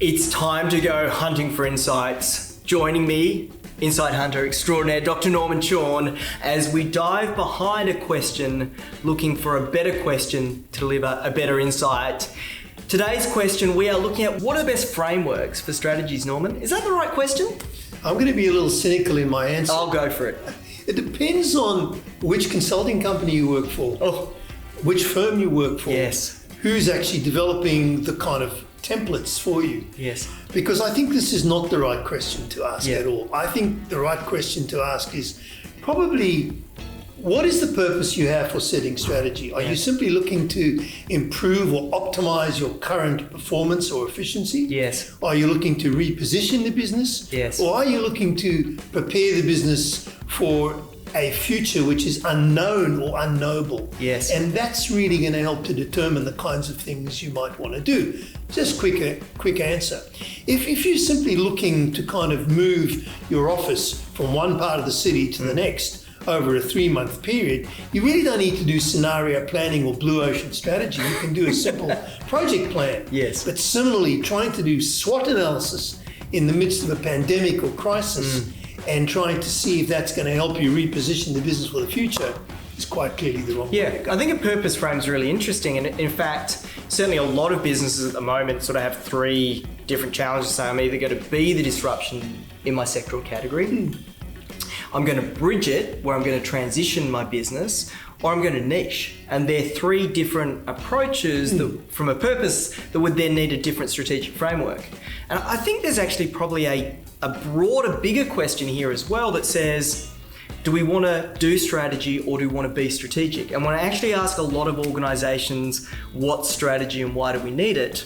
It's time to go hunting for insights. Joining me, Insight Hunter extraordinaire, Dr. Norman Chorn, as we dive behind a question, looking for a better question to deliver a better insight. Today's question, we are looking at what are the best frameworks for strategies, Norman? Is that the right question? I'm going to be a little cynical in my answer. I'll go for it. It depends on which consulting company you work for, which firm you work for, yes, who's actually developing the kind of templates for you. Yes. Because I think this is not the right question to ask at all. I think the right question to ask is probably, what is the purpose you have for setting strategy? Are you simply looking to improve or optimize your current performance or efficiency? Yes. Are you looking to reposition the business? Yes. Or are you looking to prepare the business for a future which is unknown or unknowable? Yes. And that's really going to help to determine the kinds of things you might want to do. Just quick answer. If you're simply looking to kind of move your office from one part of the city to the next over a 3-month period, you really don't need to do scenario planning or blue ocean strategy. You can do a simple project plan. Yes. But similarly, trying to do SWOT analysis in the midst of a pandemic or crisis and trying to see if that's going to help you reposition the business for the future is quite clearly the wrong way to go. I think a purpose frame is really interesting, and in fact, certainly a lot of businesses at the moment sort of have 3 different challenges. So I'm either going to be the disruption in my sector or category, I'm going to bridge it, where I'm going to transition my business, or I'm going to niche. And they're 3 different approaches that, from a purpose, that would then need a different strategic framework. And I think there's actually probably a broader, bigger question here as well that says, do we want to do strategy or do we want to be strategic? And when I actually ask a lot of organizations what strategy and why do we need it,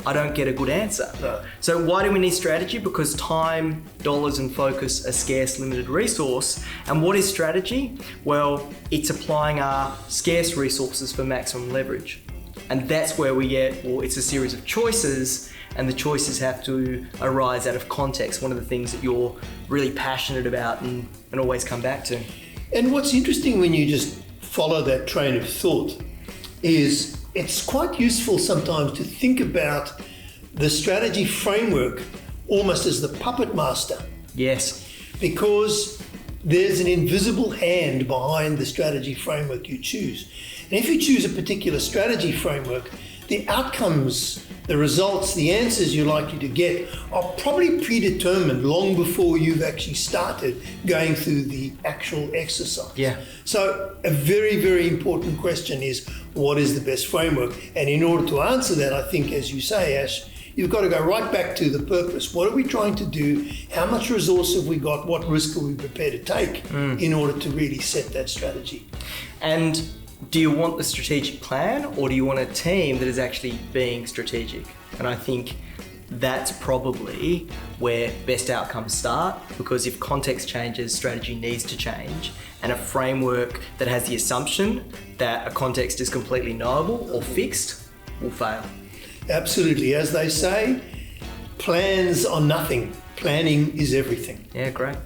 I don't get a good answer. No. So why do we need strategy? Because time, dollars and focus are scarce, limited resource. And what is strategy? Well, it's applying our scarce resources for maximum leverage. And that's where we get, well, it's a series of choices, and the choices have to arise out of context, one of the things that you're really passionate about and always come back to. And what's interesting when you just follow that train of thought is it's quite useful sometimes to think about the strategy framework almost as the puppet master. Yes. Because there's an invisible hand behind the strategy framework you choose. And if you choose a particular strategy framework, the outcomes, the results, the answers you're likely to get are probably predetermined long before you've actually started going through the actual exercise. Yeah. So a very, very important question is, what is the best framework? And in order to answer that, I think, as you say, Ash, you've got to go right back to the purpose. What are we trying to do? How much resource have we got? What risk are we prepared to take in order to really set that strategy? And do you want the strategic plan, or do you want a team that is actually being strategic? And I think that's probably where best outcomes start, because if context changes, strategy needs to change. And a framework that has the assumption that a context is completely knowable or fixed will fail. Absolutely. As they say, plans are nothing. Planning is everything. Yeah, great.